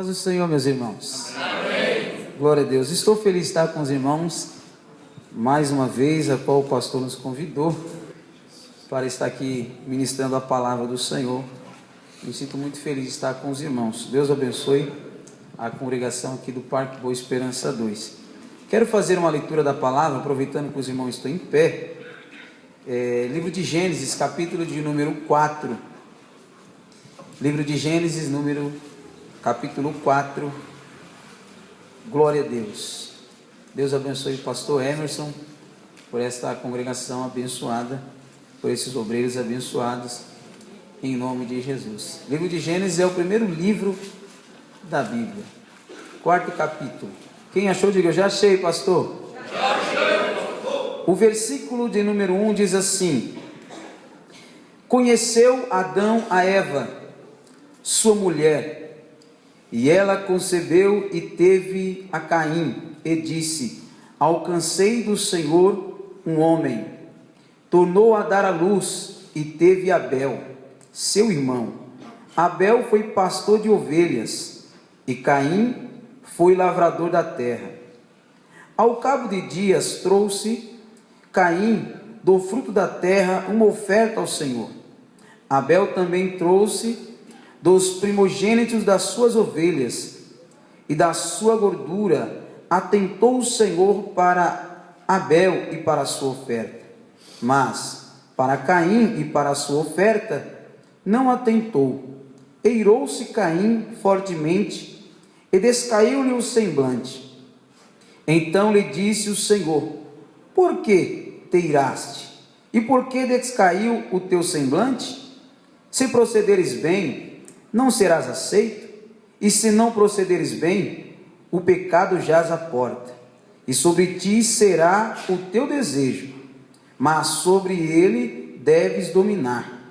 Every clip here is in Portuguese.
Paz do Senhor, meus irmãos. Amém. Glória a Deus. Estou feliz de estar com os irmãos mais uma vez, a qual o pastor nos convidou para estar aqui ministrando a palavra do Senhor. Me sinto muito feliz de estar com os irmãos. Deus abençoe a congregação aqui do Parque Boa Esperança 2. Quero fazer uma leitura da palavra, aproveitando que os irmãos estão em pé. Livro de Gênesis, capítulo de número 4. Livro de Gênesis, capítulo 4. Glória a Deus. Deus abençoe o pastor Emerson por esta congregação abençoada, por esses obreiros abençoados, em nome de Jesus. Livro de Gênesis é o primeiro livro da Bíblia, 4º capítulo. Quem achou, diga: eu já achei, pastor. Já achei, pastor. O versículo de número 1 diz assim: conheceu Adão a Eva, sua mulher, e ela concebeu e teve a Caim, e disse: alcancei do Senhor um homem. Tornou a dar à luz, e teve Abel, seu irmão. Abel foi pastor de ovelhas, e Caim foi lavrador da terra. Ao cabo de dias trouxe Caim do fruto da terra uma oferta ao Senhor. Abel também trouxe dos primogênitos das suas ovelhas, e da sua gordura atentou o Senhor para Abel e para a sua oferta. Mas para Caim e para a sua oferta não atentou. Eirou-se Caim fortemente, e descaiu-lhe o semblante. Então lhe disse o Senhor: por que te iraste? E por que descaiu o teu semblante? Se procederes bem, não serás aceito, e se não procederes bem, o pecado jaz à porta, e sobre ti será o teu desejo, mas sobre ele deves dominar.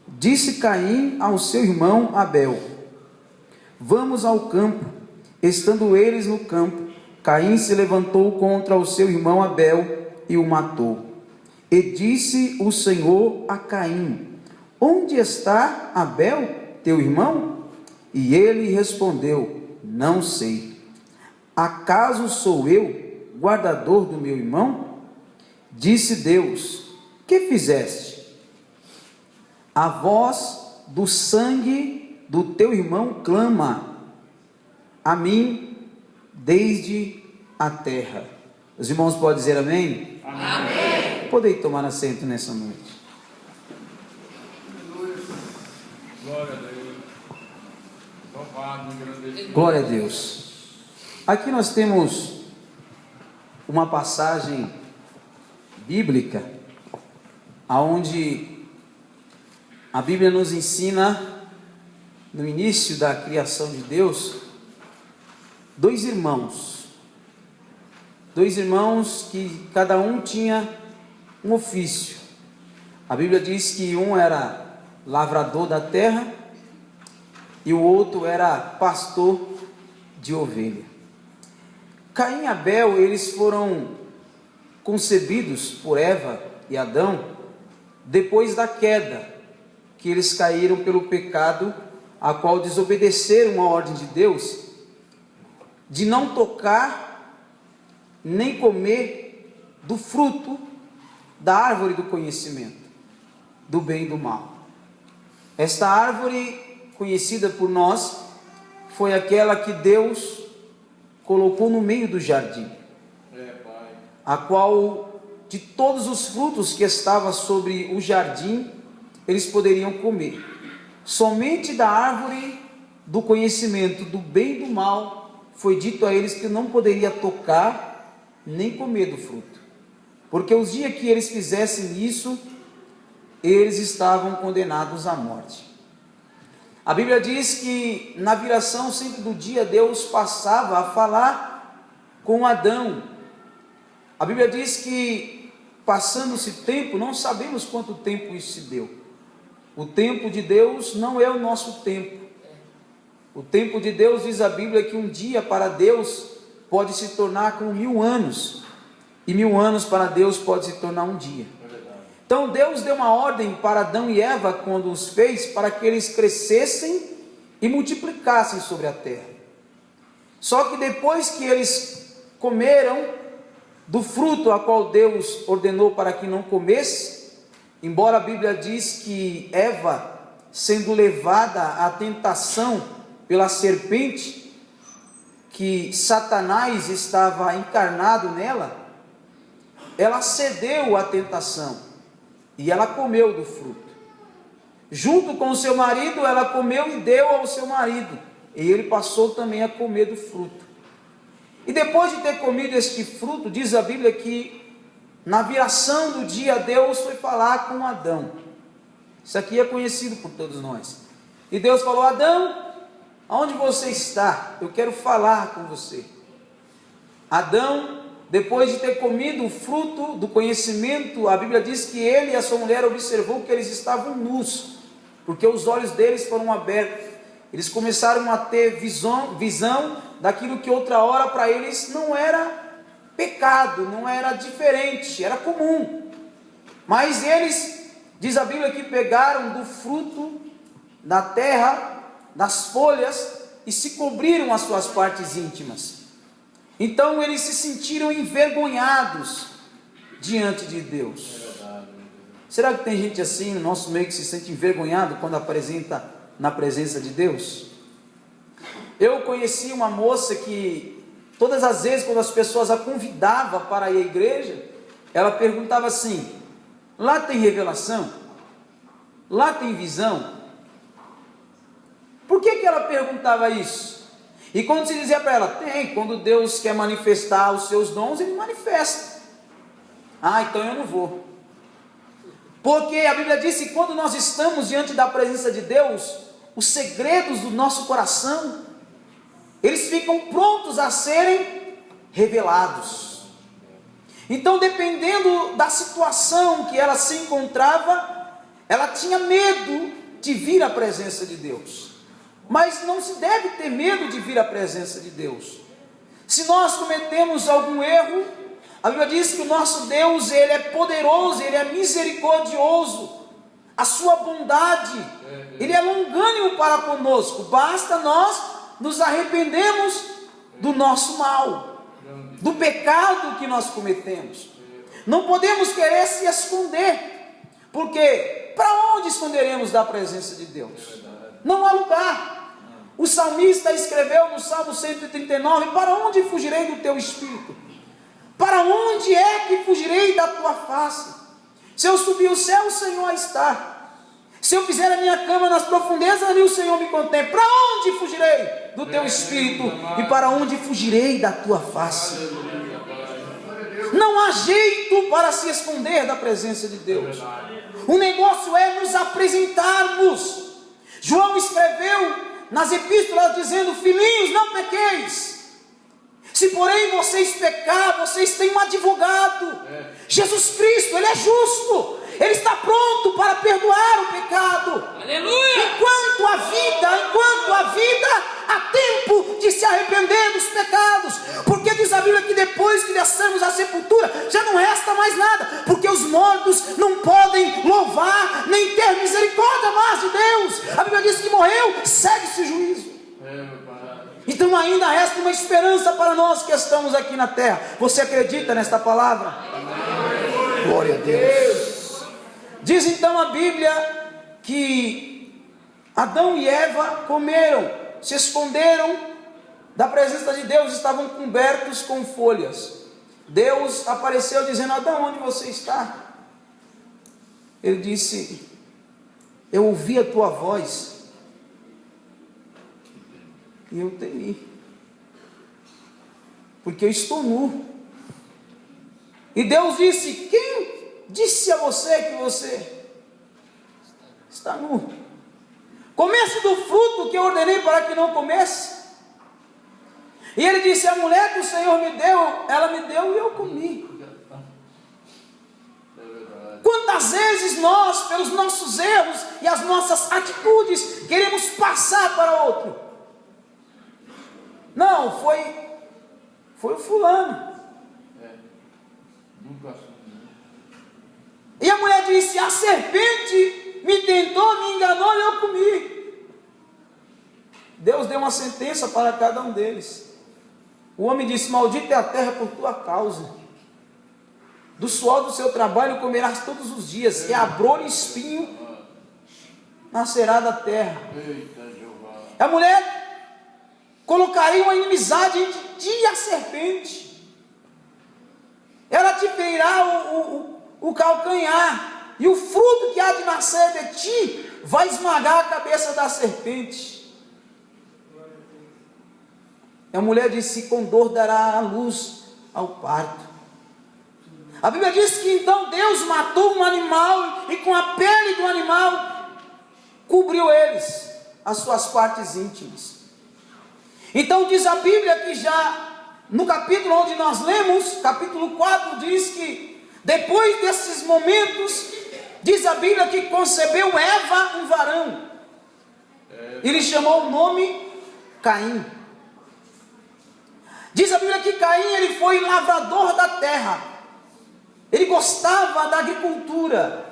Disse Caim ao seu irmão Abel: vamos ao campo. Estando eles no campo, Caim se levantou contra o seu irmão Abel e o matou. E disse o Senhor a Caim: onde está Abel, teu irmão? E ele respondeu: não sei. Acaso sou eu guardador do meu irmão? Disse Deus: que fizeste? A voz do sangue do teu irmão clama a mim desde a terra. Os irmãos podem dizer amém? Amém. Podem tomar assento nessa noite. Glória a Deus. Louvado, engrandecido. Glória a Deus. Aqui nós temos uma passagem bíblica, aonde a Bíblia nos ensina, no início da criação de Deus, dois irmãos que cada um tinha um ofício. A Bíblia diz que um era lavrador da terra e o outro era pastor de ovelha. Caim e Abel, eles foram concebidos por Eva e Adão depois da queda, que eles caíram pelo pecado, a qual desobedeceram a ordem de Deus de não tocar nem comer do fruto da árvore do conhecimento do bem e do mal. Esta árvore, conhecida por nós, foi aquela que Deus colocou no meio do jardim, a qual de todos os frutos que estavam sobre o jardim, eles poderiam comer. Somente da árvore do conhecimento do bem e do mal foi dito a eles que não poderia tocar nem comer do fruto, porque os dias que eles fizessem isso, eles estavam condenados à morte. A Bíblia diz que na viração sempre do dia, Deus passava a falar com Adão. A Bíblia diz que, passando-se tempo, não sabemos quanto tempo isso se deu. O tempo de Deus não é o nosso tempo. O tempo de Deus, diz a Bíblia, que um dia para Deus pode se tornar como 1000 anos, e 1000 anos para Deus pode se tornar um dia. Então Deus deu uma ordem para Adão e Eva, quando os fez, para que eles crescessem e multiplicassem sobre a terra. Só que depois que eles comeram do fruto a qual Deus ordenou para que não comesse, embora a Bíblia diz que Eva, sendo levada à tentação pela serpente, que Satanás estava encarnado nela, ela cedeu à tentação e ela comeu do fruto. Junto com o seu marido, ela comeu e deu ao seu marido, e ele passou também a comer do fruto. E depois de ter comido este fruto, diz a Bíblia que na viração do dia Deus foi falar com Adão. Isso aqui é conhecido por todos nós. E Deus falou: Adão, aonde você está? Eu quero falar com você. Adão, depois de ter comido o fruto do conhecimento, a Bíblia diz que ele e a sua mulher observou que eles estavam nus, porque os olhos deles foram abertos. Eles começaram a ter visão daquilo que outra hora para eles não era pecado, não era diferente, era comum. Mas eles, diz a Bíblia, que pegaram do fruto da terra, das folhas, e se cobriram as suas partes íntimas. Então eles se sentiram envergonhados diante de Deus. Será que tem gente assim no nosso meio que se sente envergonhado quando apresenta na presença de Deus? Eu conheci uma moça que todas as vezes quando as pessoas a convidavam para ir à igreja, ela perguntava assim: lá tem revelação? Lá tem visão? Por que ela perguntava isso? E quando se dizia para ela: tem, quando Deus quer manifestar os seus dons, Ele manifesta. Ah, então eu não vou. Porque a Bíblia diz que quando nós estamos diante da presença de Deus, os segredos do nosso coração, eles ficam prontos a serem revelados. Então, dependendo da situação que ela se encontrava, ela tinha medo de vir à presença de Deus. Mas não se deve ter medo de vir à presença de Deus. Se nós cometemos algum erro, a Bíblia diz que o nosso Deus, Ele é poderoso, Ele é misericordioso, a sua bondade, Ele é longânimo para conosco, basta nós nos arrependermos do nosso mal, do pecado que nós cometemos. Não podemos querer se esconder, porque para onde esconderemos da presença de Deus? Não há lugar. O salmista escreveu no Salmo 139, para onde fugirei do teu espírito? Para onde é que fugirei da tua face? Se eu subir o céu, o Senhor está. Se eu fizer a minha cama nas profundezas, ali o Senhor me contempla. Para onde fugirei do teu espírito? E para onde fugirei da tua face? Não há jeito para se esconder da presença de Deus. O negócio é nos apresentarmos. João escreveu nas epístolas dizendo: filhinhos, não pequeis. Se porém vocês pecar, vocês têm um advogado, Jesus Cristo. Ele é justo, Ele está pronto para perdoar o pecado. Aleluia! Enquanto há vida, há tempo de se arrepender dos pecados, porque diz a Bíblia que depois que descermos à sepultura, já não resta mais nada, porque os mortos não podem louvar, nem ter misericórdia mais de Deus. A Bíblia diz que morreu, segue-se o juízo. Então ainda resta uma esperança para nós que estamos aqui na terra. Você acredita nesta palavra? Amém. Glória a Deus. Diz então a Bíblia que Adão e Eva comeram, se esconderam da presença de Deus, estavam cobertos com folhas. Deus apareceu dizendo: Adão, onde você está? Ele disse: eu ouvi a tua voz e eu temi, porque eu estou nu. E Deus disse: quem disse a você que você está nu? Comece do fruto que eu ordenei para que não comesse. E ele disse: a mulher que o Senhor me deu, ela me deu e eu comi. Quantas vezes nós, pelos nossos erros e as nossas atitudes, queremos passar para outro? Não, foi o fulano. E a mulher disse: a serpente me tentou, me enganou e eu comi. Deus deu uma sentença para cada um deles. O homem disse: maldita é a terra por tua causa. Do suor do seu trabalho comerás todos os dias, e abrolho e espinho nascerá da terra. A mulher colocaria uma inimizade entre ti e a serpente. Ela te ferirá o calcanhar, e o fruto que há de nascer de ti vai esmagar a cabeça da serpente. A mulher disse: com dor dará a luz ao parto. A Bíblia diz que então Deus matou um animal e com a pele do animal cobriu eles, as suas partes íntimas. Então diz a Bíblia que já no capítulo onde nós lemos, capítulo 4, diz que depois desses momentos, diz a Bíblia que concebeu Eva um varão. Ele chamou o nome Caim. Diz a Bíblia que Caim, ele foi lavrador da terra. Ele gostava da agricultura.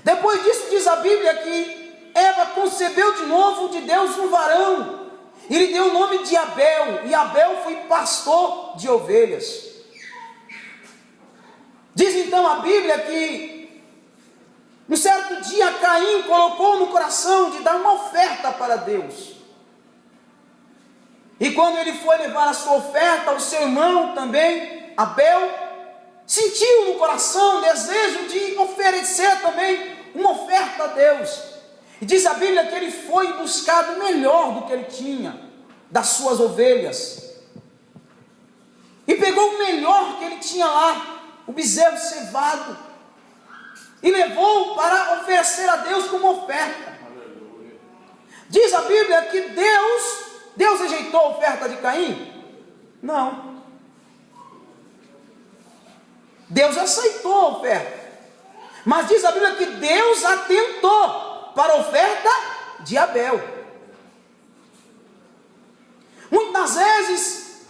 Depois disso diz a Bíblia que Eva concebeu de novo de Deus um varão. Ele deu o nome de Abel, e Abel foi pastor de ovelhas. Diz então a Bíblia que um certo dia Caim colocou no coração de dar uma oferta para Deus. E quando ele foi levar a sua oferta, o seu irmão também, Abel, sentiu no coração o desejo de oferecer também uma oferta a Deus. E diz a Bíblia que ele foi buscar o melhor do que ele tinha, das suas ovelhas. E pegou o melhor que ele tinha lá, o bezerro cevado, e levou para oferecer a Deus como oferta. Diz a Bíblia que Deus rejeitou a oferta de Caim? Não. Deus aceitou a oferta. Mas diz a Bíblia que Deus atentou para a oferta de Abel. Muitas vezes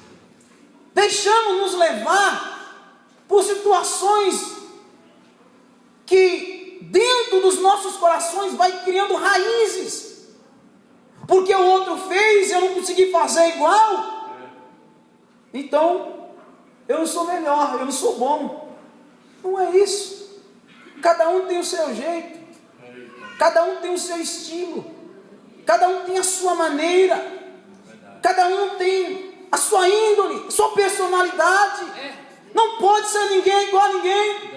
deixamos nos levar por situações que dentro dos nossos corações vai criando raízes. Porque o outro fez e eu não consegui fazer igual, então eu não sou melhor, eu não sou bom. Não é isso. Cada um tem o seu jeito, cada um tem o seu estilo, cada um tem a sua maneira, cada um tem a sua índole, a sua personalidade. Não pode ser ninguém igual a ninguém.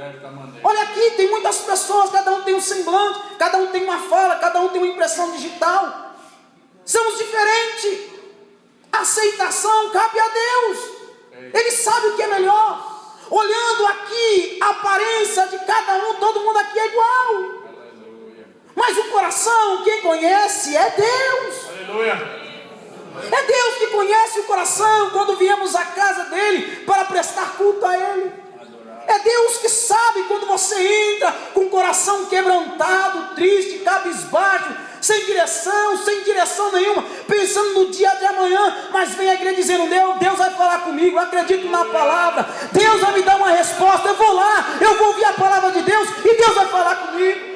Olha aqui, tem muitas pessoas, cada um tem um semblante, cada um tem uma fala, cada um tem uma impressão digital. Somos diferentes. A aceitação cabe a Deus. Ele sabe o que é melhor. Olhando aqui a aparência de cada um, todo mundo aqui é igual. Mas o coração, quem conhece é Deus. Aleluia. É Deus que conhece o coração quando viemos à casa dele para prestar culto a ele. É Deus que sabe quando você entra com o coração quebrantado, triste, cabisbaixo, sem direção nenhuma, pensando no dia de amanhã, mas vem a igreja dizendo: Deus vai falar comigo, eu acredito na palavra, Deus vai me dar uma resposta, eu vou lá, eu vou ouvir a palavra de Deus e Deus vai falar comigo.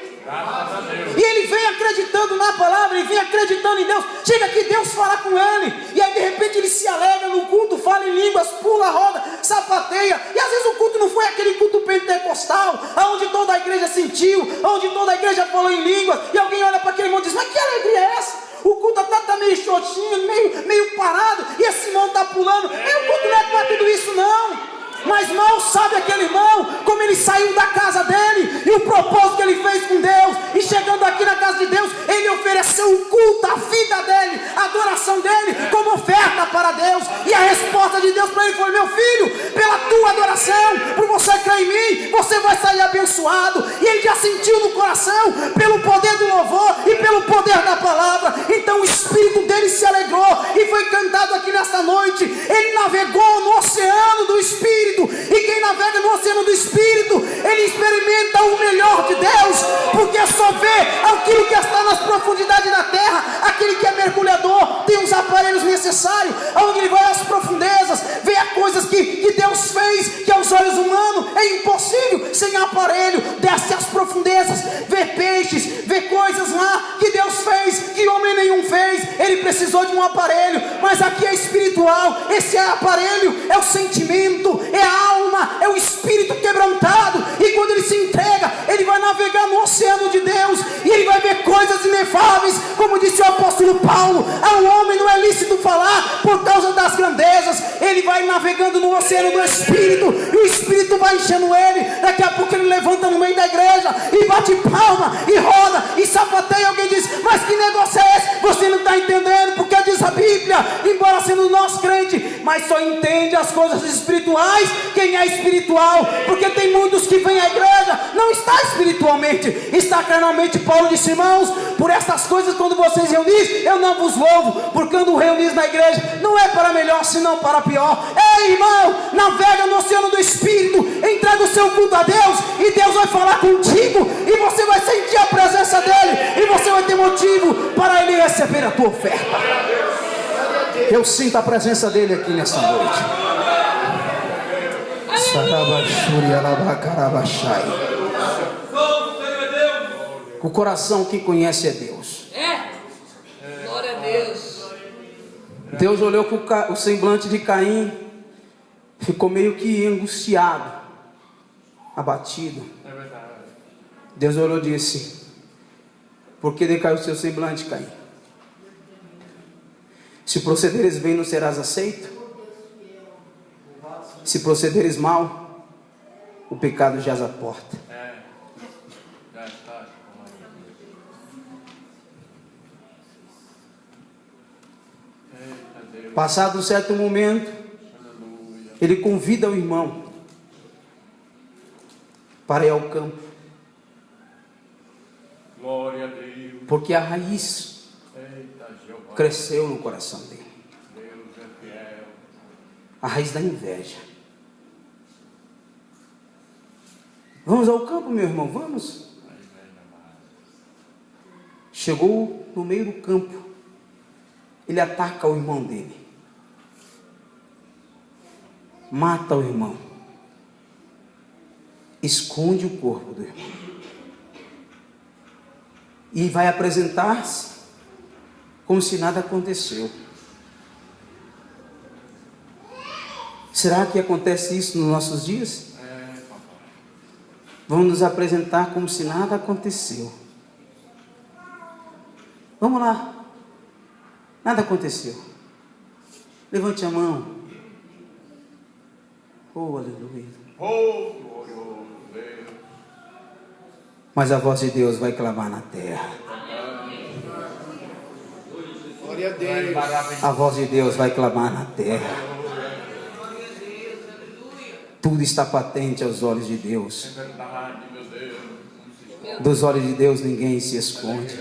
E ele vem acreditando na palavra, ele vem acreditando em Deus. Chega aqui, Deus fala com ele, e aí de repente ele se alegra no culto, fala em línguas, pula, roda, sapateia. E às vezes o culto não foi aquele culto pentecostal, onde toda a igreja sentiu, onde toda a igreja falou em línguas, e alguém olha para aquele irmão e diz: mas que alegria é essa? O culto está meio xoxinho, meio parado, e esse irmão está pulando. O culto não é para tudo isso não. Mas mal sabe aquele irmão como ele saiu da casa dele e o propósito que ele fez com Deus, e chegando aqui na casa de Deus, ele ofereceu o culto, a vida dele, a adoração dele como oferta para Deus. E a resposta de Deus para ele foi: meu filho, pela tua adoração, por você crer em mim, você vai sair abençoado. E ele já sentiu no coração, pelo poder do louvor e pelo poder da palavra. Então o espírito dele se alegrou, e foi cantado aqui nesta noite. Ele navegou no oceano do espírito, e quem navega no oceano do espírito, ele experimenta o melhor de Deus, porque só vê aquilo que está nas profundidades da terra. Aquele que é mergulhador tem os aparelhos necessários, onde ele vai às profundezas, vê coisas que Deus fez, que aos olhos humanos é impossível sem aparelho. Desce às profundezas, vê peixes, vê coisas lá que Deus fez, que homem nenhum fez. Ele precisou de um aparelho, mas aqui é espiritual. espiritual. Esse aparelho é o sentimento, é a alma, é o espírito quebrantado. E quando ele se entrega, ele vai navegar no oceano de Deus, e ele vai ver coisas inefáveis. Como disse o apóstolo Paulo, ao homem não é lícito falar por causa das grandezas. Ele vai navegando no oceano do Espírito, e o Espírito vai enchendo ele. Daqui a pouco ele levanta no meio da igreja e bate palma, e roda, e sapateia. E alguém diz: mas que negócio é esse? Você não está entendendo, porque diz a Bíblia, embora sendo nosso crente, mas só entende as coisas espirituais quem é espiritual. Porque tem muitos que vêm à igreja, não está espiritualmente, está carnalmente. Paulo disse: irmãos, por essas coisas quando vocês reunirem, eu não vos louvo, porque quando reunir na igreja, não é para melhor, senão para pior. Ei, irmão, navega no oceano do Espírito, entrega o seu culto a Deus, e Deus vai falar contigo, e você vai sentir a presença dele, e você vai ter motivo para ele receber a tua oferta. Eu sinto a presença dele aqui nessa noite. O coração que conhece é Deus. Glória a Deus. Deus olhou com o semblante de Caim, ficou meio que angustiado, abatido. Deus olhou e disse: por que decaiu o seu semblante, Caim? Se procederes bem, não serás aceito. Se procederes mal, o pecado jaz à porta. Passado um certo momento, ele convida o irmão para ir ao campo. Glória a Deus. Porque a raiz cresceu no coração dele. Deus é fiel. A raiz da inveja. Vamos ao campo, meu irmão, vamos. Chegou no meio do campo, ele ataca o irmão dele, mata o irmão, esconde o corpo do irmão, e vai apresentar-se como se nada aconteceu. Será que acontece isso nos nossos dias? Vamos nos apresentar como se nada aconteceu. Vamos lá. Nada aconteceu. Levante a mão. Oh, aleluia. Oh, glorioso Deus. Mas a voz de Deus vai clamar na terra. Glória a Deus. A voz de Deus vai clamar na terra. Tudo está patente aos olhos de Deus. É verdade, meu Deus. Dos olhos de Deus ninguém se esconde.